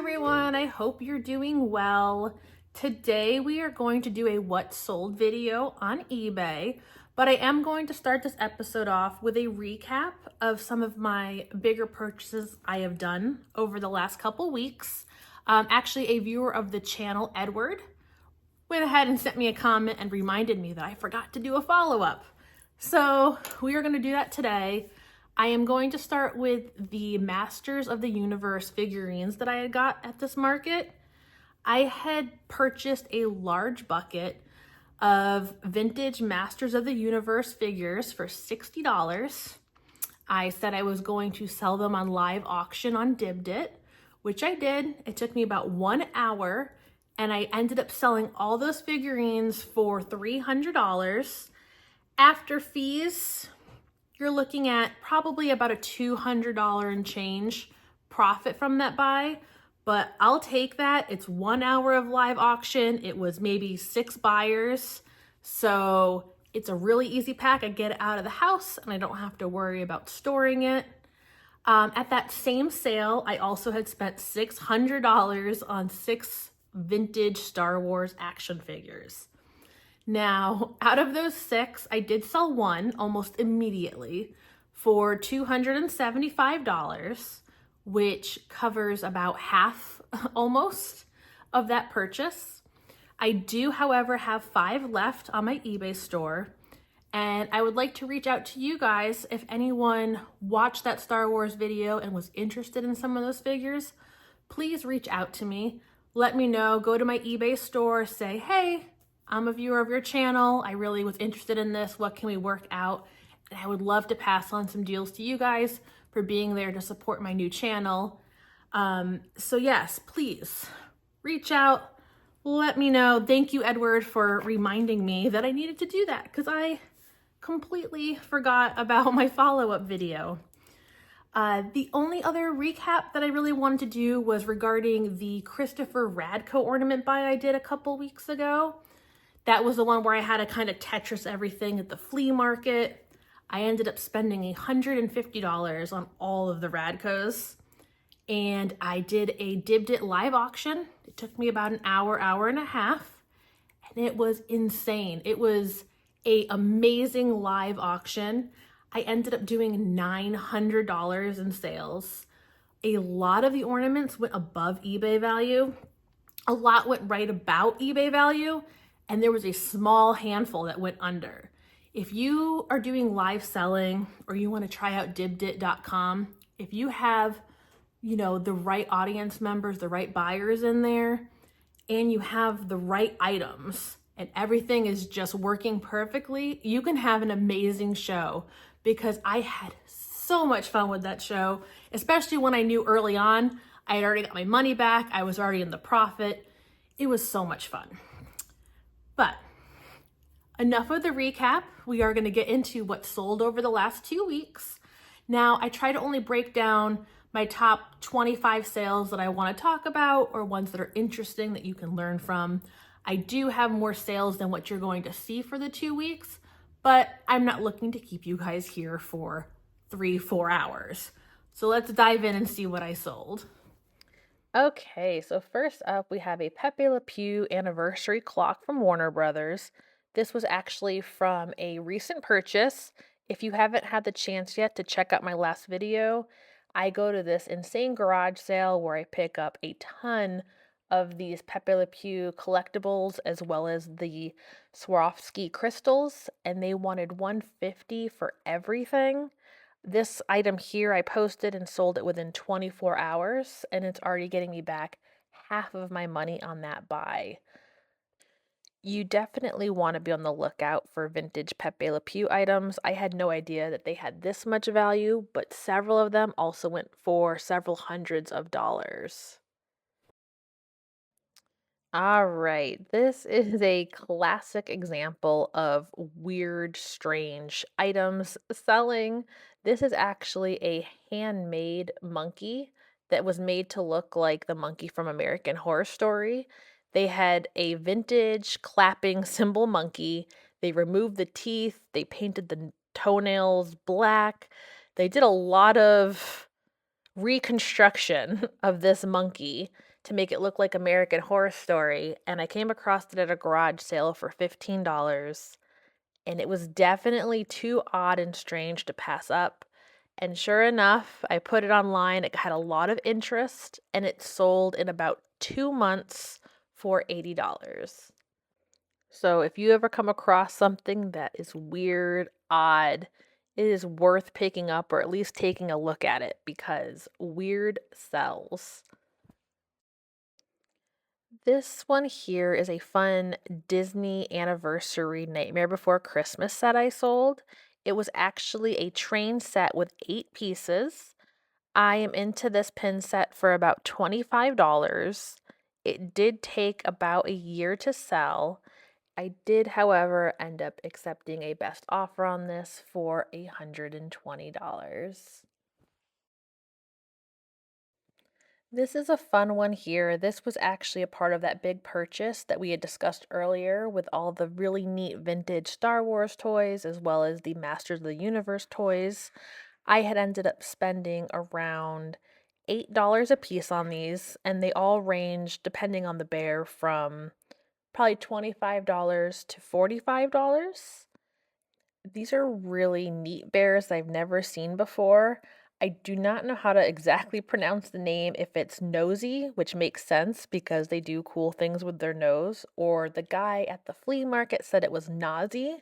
everyone, I hope you're doing well. Today we are going to do a what sold video on eBay, but I am going to start this episode off with a recap of some of my bigger purchases I have done over the last couple weeks. Actually, a viewer of the channel, Edward, went ahead and sent me a comment and reminded me that I forgot to do a follow-up. So we are going to do that today. I am going to start with the Masters of the Universe figurines that I had got at this market. I had purchased a large bucket of vintage Masters of the Universe figures for $60. I said I was going to sell them on live auction on Dibdit, which I did. It took me about 1 hour, and I ended up selling all those figurines for $300. After fees, you're looking at probably about a $200 and change profit from that buy, but I'll take that. It's 1 hour of live auction. It was maybe 6 buyers. So it's a really easy pack. I get it out of the house and I don't have to worry about storing it. At that same sale, I also had spent $600 on 6 vintage Star Wars action figures. Now, out of those 6, I did sell one almost immediately for $275, which covers about half almost of that purchase. I do, however, have 5 left on my eBay store, and I would like to reach out to you guys if anyone watched that Star Wars video and was interested in some of those figures. Please reach out to me. Let me know. Go to my eBay store, say, hey, I'm a viewer of your channel. I really was interested in this. What can we work out? And I would love to pass on some deals to you guys for being there to support my new channel. So yes, please reach out. Let me know. Thank you, Edward, for reminding me that I needed to do that because I completely forgot about my follow-up video. The only other recap that I really wanted to do was regarding the Christopher Radko ornament buy I did a couple weeks ago. That was the one where I had to kind of Tetris everything at the flea market. I ended up spending $150 on all of the Radkos. And I did a Dibdit live auction. It took me about an hour, hour and a half. And it was insane. It was an amazing live auction. I ended up doing $900 in sales. A lot of the ornaments went above eBay value. A lot went right about eBay value. And there was a small handful that went under. If you are doing live selling or you want to try out dibdit.com, if you have, the right audience members, the right buyers in there, and you have the right items and everything is just working perfectly, you can have an amazing show, because I had so much fun with that show, especially when I knew early on I had already got my money back. I was already in the profit. It was so much fun. But enough of the recap. We are going to get into what sold over the last 2 weeks. Now, I try to only break down my top 25 sales that I want to talk about, or ones that are interesting that you can learn from. I do have more sales than what you're going to see for the 2 weeks, but I'm not looking to keep you guys here for 3-4 hours. So let's dive in and see what I sold. Okay, so first up we have a Pepe Le Pew anniversary clock from Warner Brothers. This was actually from a recent purchase. If you haven't had the chance yet to check out my last video, I go to this insane garage sale where I pick up a ton of these Pepe Le Pew collectibles as well as the Swarovski crystals, and they wanted $150 for everything. This item here, I posted and sold it within 24 hours, and it's already getting me back half of my money on that buy. You definitely want to be on the lookout for vintage Pepe Le Pew items. I had no idea that they had this much value, but several of them also went for several hundreds of dollars. All right, this is a classic example of weird, strange items selling. This is actually a handmade monkey that was made to look like the monkey from American Horror Story. They had a vintage clapping cymbal monkey. They removed the teeth, they painted the toenails black. They did a lot of reconstruction of this monkey to make it look like American Horror Story, and I came across it at a garage sale for $15, and it was definitely too odd and strange to pass up. And sure enough, I put it online. It had a lot of interest, and it sold in about 2 months for $80. So if you ever come across something that is weird, odd, it is worth picking up or at least taking a look at it because weird sells. This one here is a fun Disney anniversary Nightmare Before Christmas set I sold. It was actually a train set with 8 pieces. I am into this pin set for about $25. It did take about a year to sell. I did, however, end up accepting a best offer on this for $120. This is a fun one here. This was actually a part of that big purchase that we had discussed earlier with all the really neat vintage Star Wars toys as well as the Masters of the Universe toys. I had ended up spending around $8 a piece on these, and they all ranged, depending on the bear, from probably $25 to $45. These are really neat bears I've never seen before. I do not know how to exactly pronounce the name, if it's Nosy, which makes sense because they do cool things with their nose, or the guy at the flea market said it was Nazi.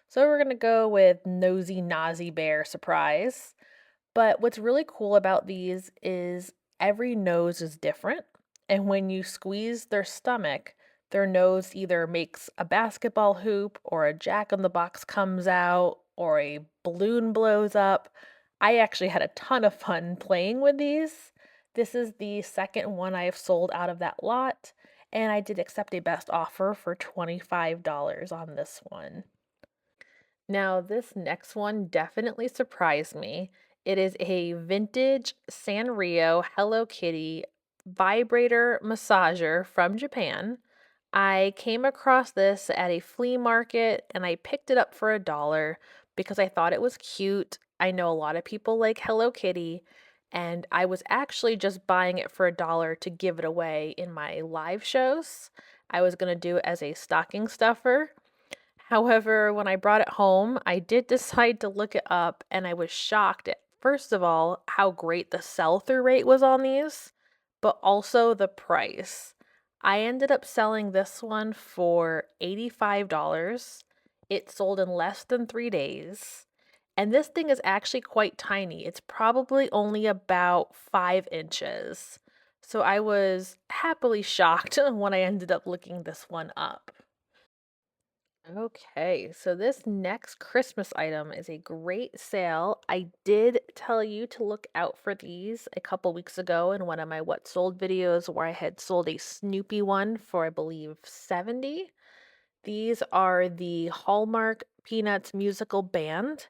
So we're going to go with Nosy Nazi Bear Surprise. But what's really cool about these is every nose is different. And when you squeeze their stomach, their nose either makes a basketball hoop, or a jack in the box comes out, or a balloon blows up. I actually had a ton of fun playing with these. This is the second one I have sold out of that lot, and I did accept a best offer for $25 on this one. Now, this next one definitely surprised me. It is a vintage Sanrio Hello Kitty vibrator massager from Japan. I came across this at a flea market and I picked it up for $1 because I thought it was cute. I know a lot of people like Hello Kitty, and I was actually just buying it for $1 to give it away in my live shows. I was going to do it as a stocking stuffer. However, when I brought it home, I did decide to look it up, and I was shocked at, first of all, how great the sell through rate was on these, but also the price. I ended up selling this one for $85. It sold in less than 3 days. And this thing is actually quite tiny. It's probably only about 5 inches. So I was happily shocked when I ended up looking this one up. Okay, so this next Christmas item is a great sale. I did tell you to look out for these a couple weeks ago in one of my What Sold videos where I had sold a Snoopy one for, I believe, 70. These are the Hallmark Peanuts musical band.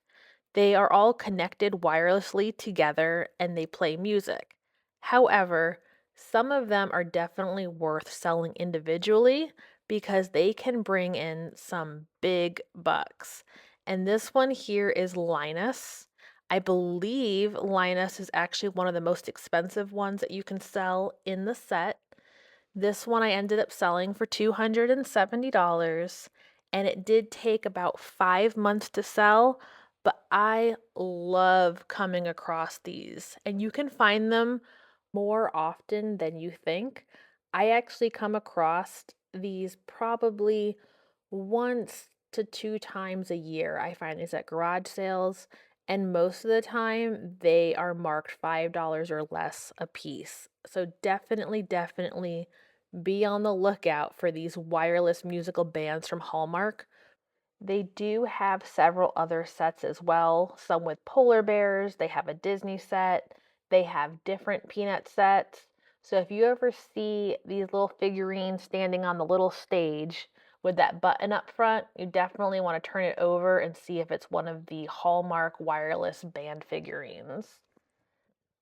They are all connected wirelessly together and they play music. However, some of them are definitely worth selling individually because they can bring in some big bucks. And this one here is Linus. I believe Linus is actually one of the most expensive ones that you can sell in the set. This one I ended up selling for $270, and it did take about 5 months to sell, but I love coming across these, and you can find them more often than you think. I actually come across these probably once to 2 times a year. I find these at garage sales, and most of the time they are marked $5 or less a piece. So definitely be on the lookout for these wireless musical bands from Hallmark. They do have several other sets as well, some with polar bears, they have a Disney set, they have different peanut sets. So if you ever see these little figurines standing on the little stage with that button up front, you definitely want to turn it over and see if it's one of the Hallmark wireless band figurines.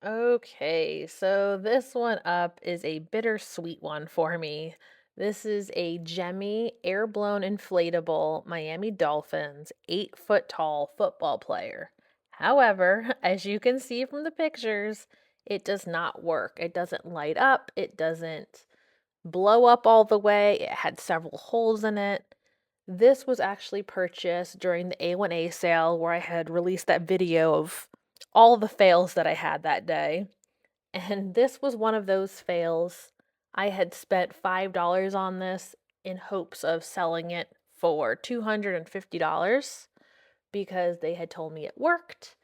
Okay, so this one up is a bittersweet one for me. This is a Jemmy air-blown inflatable Miami Dolphins 8 foot tall football player. However, as you can see from the pictures, it does not work. It doesn't light up, it doesn't blow up all the way, it had several holes in it. This was actually purchased during the A1A sale where I had released that video of all the fails that I had that day. And this was one of those fails. I had spent $5 on this in hopes of selling it for $250 because they had told me it worked.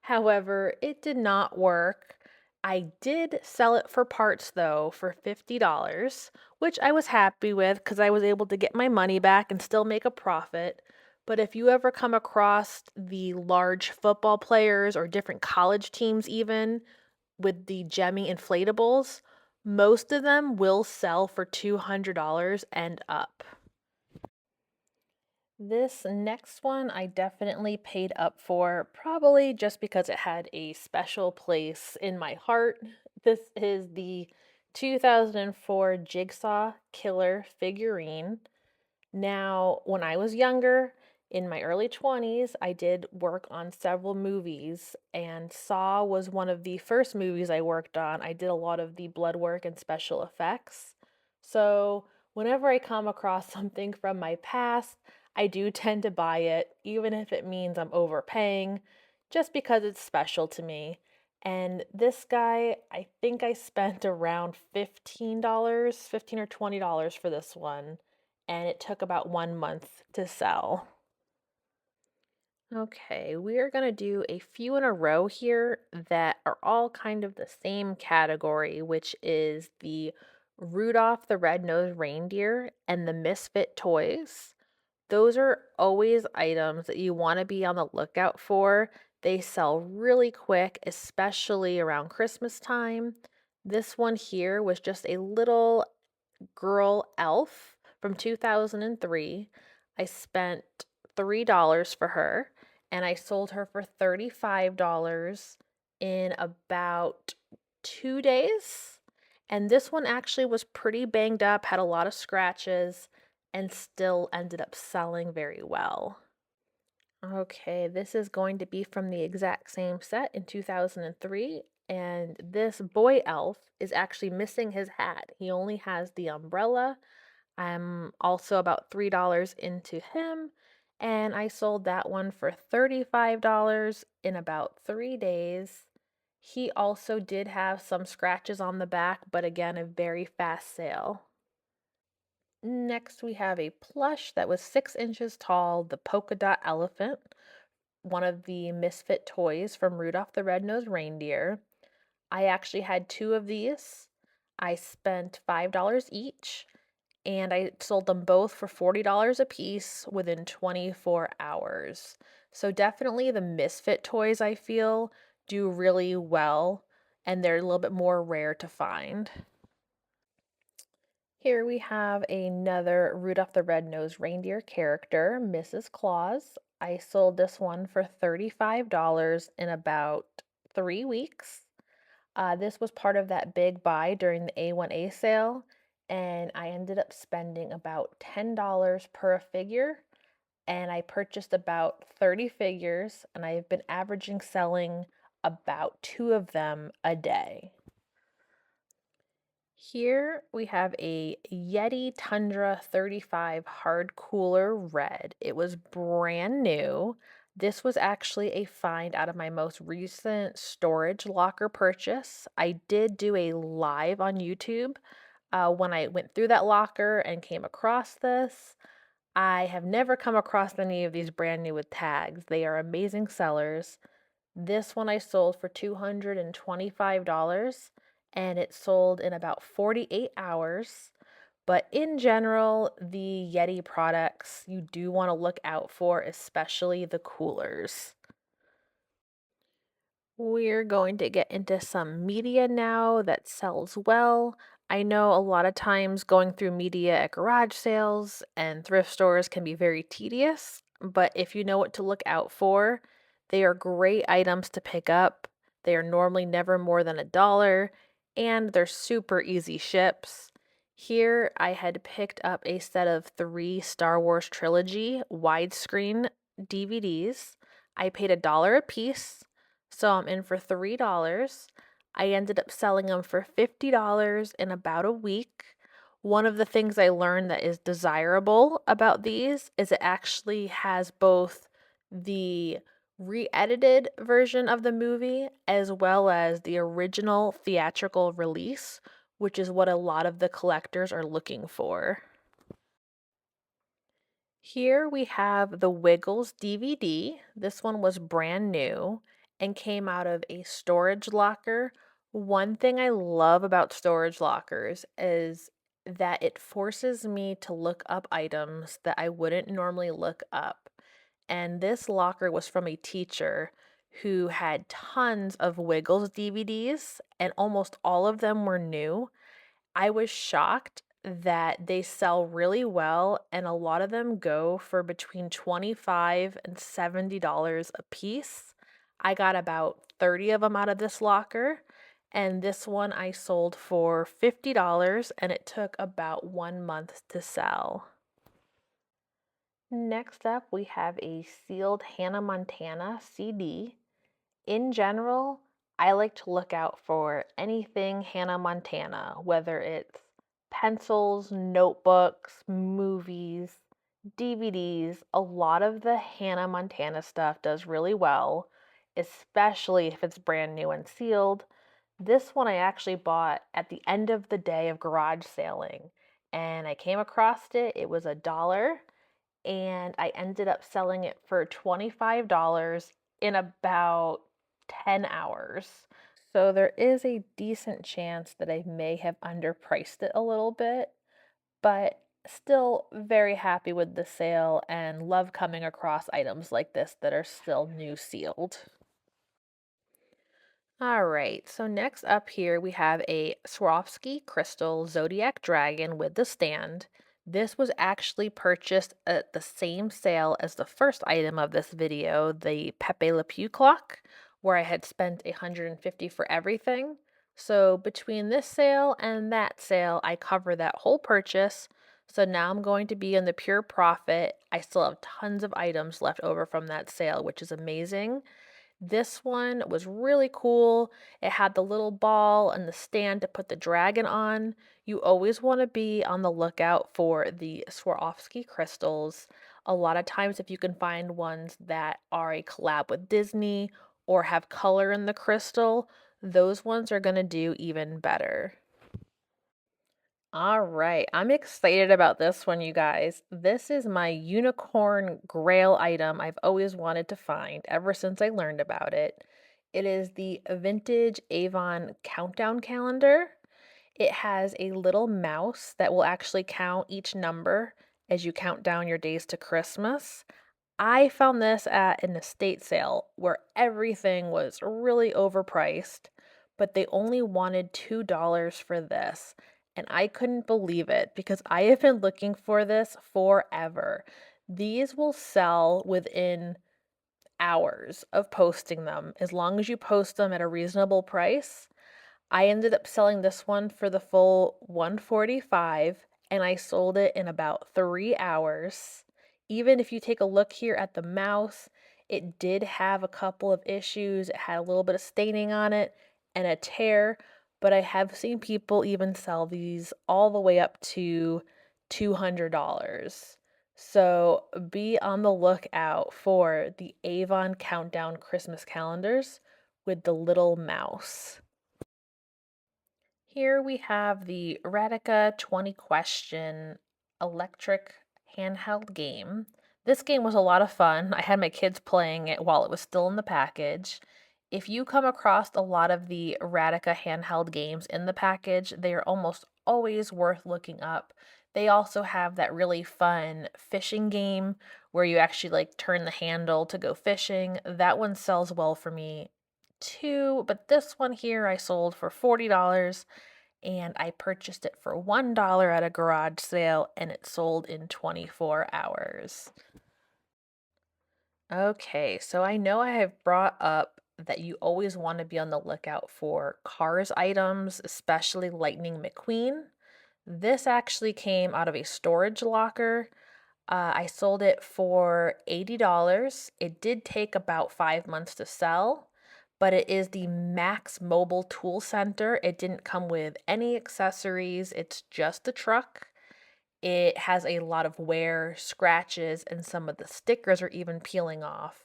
However, it did not work. I did sell it for parts though for $50, which I was happy with because I was able to get my money back and still make a profit. But if you ever come across the large football players or different college teams, even with the Jemmy inflatables, most of them will sell for $200 and up. This next one I definitely paid up for, probably just because it had a special place in my heart. This is the 2004 Jigsaw Killer figurine. Now, when I was younger, in my early 20s, I did work on several movies, and Saw was one of the first movies I worked on. I did a lot of the blood work and special effects. So, whenever I come across something from my past, I do tend to buy it, even if it means I'm overpaying, just because it's special to me. And this guy, I think I spent around $15, $15 or $20 for this one, and it took about 1 month to sell. Okay, we are going to do a few in a row here that are all kind of the same category, which is the Rudolph the Red-Nosed Reindeer and the Misfit toys. Those are always items that you want to be on the lookout for. They sell really quick, especially around Christmas time. This one here was just a little girl elf from 2003. I spent $3 for her and I sold her for $35 in about 2 days. And this one actually was pretty banged up, had a lot of scratches, and still ended up selling very well. Okay, this is going to be from the exact same set in 2003, and this boy elf is actually missing his hat. He only has the umbrella. I'm also about $3 into him, and I sold that one for $35 in about 3 days. He also did have some scratches on the back, but again, a very fast sale. Next, we have a plush that was 6 inches tall, the polka dot elephant, one of the misfit toys from Rudolph the Red-Nosed Reindeer. I actually had two of these. I spent $5 each, and I sold them both for $40 a piece within 24 hours. So definitely the misfit toys, I feel, do really well, and they're a little bit more rare to find. Here we have another Rudolph the Red-Nosed Reindeer character, Mrs. Claus. I sold this one for $35 in about 3 weeks. This was part of that big buy during the A1A sale, and I ended up spending about $10 per figure, and I purchased about 30 figures, and I've been averaging selling about 2 of them a day. Here we have a Yeti Tundra 35 hard cooler red. It was brand new. This was actually a find out of my most recent storage locker purchase. I did do a live on YouTube when I went through that locker and came across this. I have never come across any of these brand new with tags. They are amazing sellers. This one I sold for $225 and it sold in about 48 hours. But in general, the Yeti products you do want to look out for, especially the coolers. We're going to get into some media now that sells well. I know a lot of times going through media at garage sales and thrift stores can be very tedious, but if you know what to look out for, they are great items to pick up. They are normally never more than $1, and they're super easy ships. Here, I had picked up a set of 3 Star Wars Trilogy widescreen DVDs. I paid $1 a piece. So I'm in for $3. I ended up selling them for $50 in about a week. One of the things I learned that is desirable about these is it actually has both the re-edited version of the movie as well as the original theatrical release, which is what a lot of the collectors are looking for. Here we have the Wiggles DVD. This one was brand new and came out of a storage locker. One thing I love about storage lockers is that it forces me to look up items that I wouldn't normally look up. And this locker was from a teacher who had tons of Wiggles DVDs, and almost all of them were new. I was shocked that they sell really well, and a lot of them go for between $25 and $70 a piece. I got about 30 of them out of this locker, and this one I sold for $50, and it took about 1 month to sell. Next up, we have a sealed Hannah Montana CD. In general, I like to look out for anything Hannah Montana, whether it's pencils, notebooks, movies, DVDs. A lot of the Hannah Montana stuff does really well, especially if it's brand new and sealed. This one I actually bought at the end of the day of garage sailing, and I came across it. It was $1, and I ended up selling it for $25 in about 10 hours. So there is a decent chance that I may have underpriced it a little bit, but still very happy with the sale and love coming across items like this that are still new sealed. All right, so next up here we have a Swarovski crystal zodiac dragon with the stand. This was actually purchased at the same sale as the first item of this video, the Pepe Le Pew clock, where I had spent $150 for everything. So between this sale and that sale, I cover that whole purchase. So now I'm going to be in the pure profit. I still have tons of items left over from that sale, which is amazing. This one was really cool. It had the little ball and the stand to put the dragon on. You always want to be on the lookout for the Swarovski crystals. A lot of times, if you can find ones that are a collab with Disney or have color in the crystal, those ones are going to do even better. All right, I'm excited about this one, you guys. This is my unicorn grail item I've always wanted to find ever since I learned about it. It is the vintage Avon countdown calendar. It has a little mouse that will actually count each number as you count down your days to Christmas. I found this at an estate sale where everything was really overpriced, but they only wanted $2 for this. And I couldn't believe it because I have been looking for this forever. These will sell within hours of posting them as long as you post them at a reasonable price. I ended up selling this one for the full 145 and I sold it in about 3 hours. Even if you take a look here at the mouse, it did have a couple of issues. It had a little bit of staining on it and a tear, but I have seen people even sell these all the way up to $200. So be on the lookout for the Avon Countdown Christmas calendars with the little mouse. Here we have the Radica 20 question electric handheld game. This game was a lot of fun. I had my kids playing it while it was still in the package. If you come across a lot of the Radica handheld games in the package, they are almost always worth looking up. They also have that really fun fishing game where you actually like turn the handle to go fishing. That one sells well for me too, but this one here I sold for $40 and I purchased it for $1 at a garage sale and it sold in 24 hours. Okay, so I know I have brought up that you always want to be on the lookout for Cars items, especially Lightning McQueen. This actually came out of a storage locker. I sold it for $80. It did take about 5 months to sell, but it is the Max Mobile Tool Center. It didn't come with any accessories, it's just the truck. It has a lot of wear, scratches, and some of the stickers are even peeling off.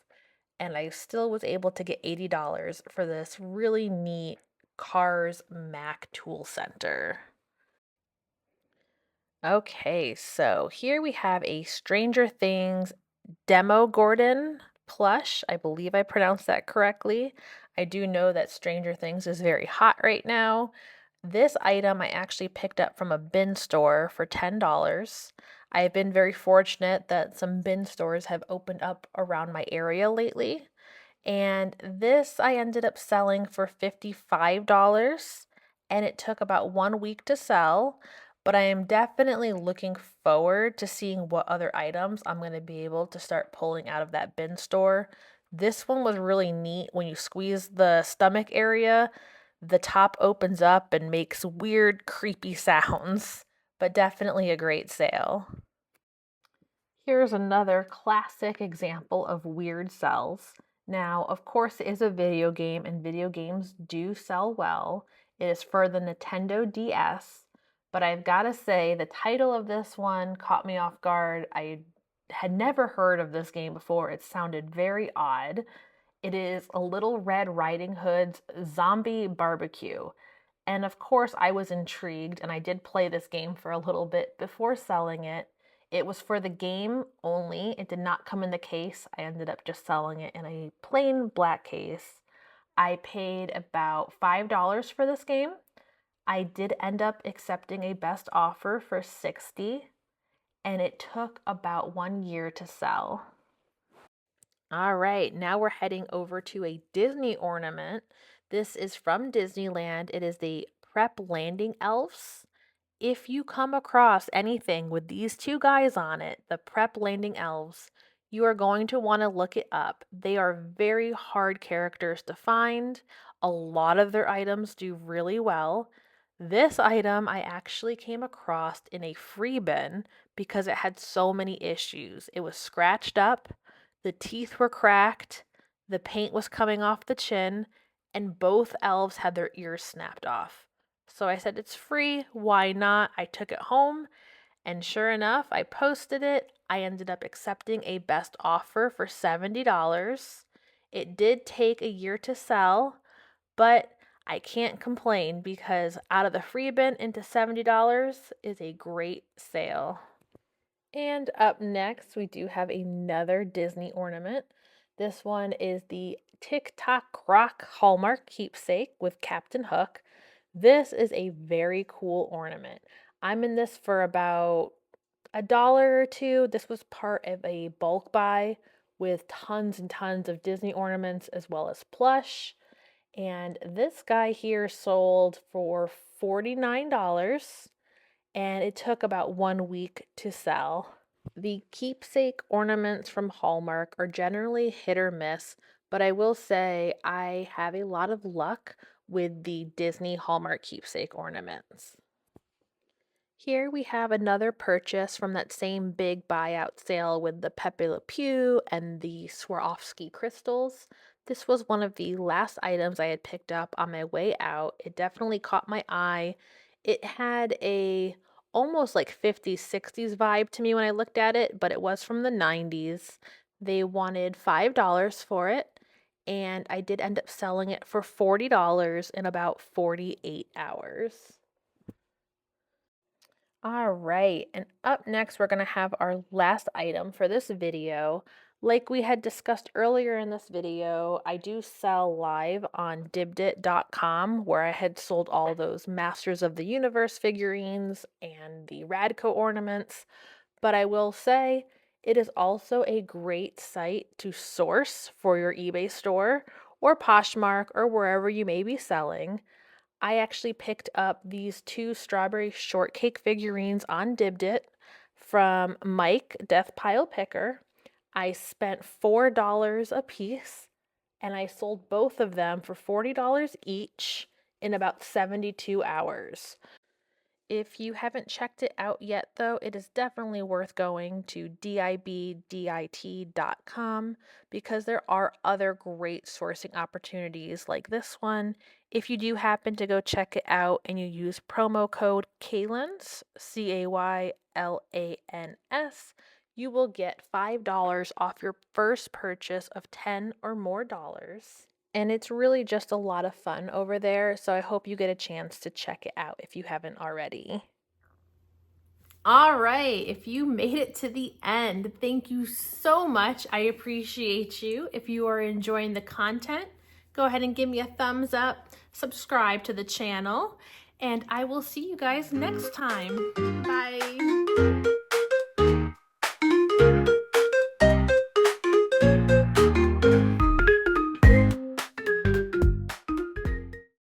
And I still was able to get $80 for this really neat Cars Mac Tool Center. Okay, so here we have a Stranger Things Demo Gordon plush. I believe I pronounced that correctly. I do know that Stranger Things is very hot right now. This item I actually picked up from a bin store for $10. I've been very fortunate that some bin stores have opened up around my area lately. And this I ended up selling for $55, and it took about 1 week to sell. But I am definitely looking forward to seeing what other items I'm going to be able to start pulling out of that bin store. This one was really neat. When you squeeze the stomach area, the top opens up and makes weird, creepy sounds, but definitely a great sale. Here's another classic example of weird sells. Now, of course, it is a video game, and video games do sell well. It is for the Nintendo DS, but I've got to say, the title of this one caught me off guard. I had never heard of this game before. It sounded very odd. It is a Little Red Riding Hood's Zombie Barbecue. And of course, I was intrigued, and I did play this game for a little bit before selling it. It was for the game only. It did not come in the case. I ended up just selling it in a plain black case. I paid about $5 for this game. I did end up accepting a best offer for $60, and it took about 1 year to sell. All right, now we're heading over to a Disney ornament. This is from Disneyland. It is the Prep Landing Elves. If you come across anything with these two guys on it, the Prep Landing Elves, you are going to want to look it up. They are very hard characters to find. A lot of their items do really well. This item I actually came across in a free bin because it had so many issues. It was scratched up, the teeth were cracked, the paint was coming off the chin, and both elves had their ears snapped off. So I said, it's free, why not? I took it home, and sure enough, I posted it. I ended up accepting a best offer for $70. It did take a year to sell, but I can't complain because out of the free bin into $70 is a great sale. And up next, we do have another Disney ornament. This one is the Tick Tock Rock Hallmark Keepsake with Captain Hook. This is a very cool ornament. I'm in this for about $1 or $2. This was part of a bulk buy with tons and tons of Disney ornaments as well as plush. And this guy here sold for $49, and it took about 1 week to sell. The keepsake ornaments from Hallmark are generally hit or miss, but I will say I have a lot of luck with the Disney Hallmark keepsake ornaments. Here we have another purchase from that same big buyout sale with the Pepe Le Pew and the Swarovski crystals. This was one of the last items I had picked up on my way out. It definitely caught my eye. It had a almost like 50s, 60s vibe to me when I looked at it, but it was from the 90s. They wanted $5 for it, and I did end up selling it for $40 in about 48 hours. All right, and up next, we're going to have our last item for this video. Like we had discussed earlier in this video, I do sell live on dibdit.com, where I had sold all those Masters of the Universe figurines and the Radco ornaments. But I will say, it is also a great site to source for your eBay store or Poshmark or wherever you may be selling. I actually picked up these two strawberry shortcake figurines on Dibdit from Mike Death Pile Picker. I spent $4 a piece, and I sold both of them for $40 each in about 72 hours. If you haven't checked it out yet, though, it is definitely worth going to dibdit.com because there are other great sourcing opportunities like this one. If you do happen to go check it out and you use promo code CAYLANS, CAYLANS, you will get $5 off your first purchase of $10 or more. And it's really just a lot of fun over there, so I hope you get a chance to check it out if you haven't already. All right, if you made it to the end, thank you so much. I appreciate you. If you are enjoying the content, go ahead and give me a thumbs up, subscribe to the channel, and I will see you guys next time. Bye.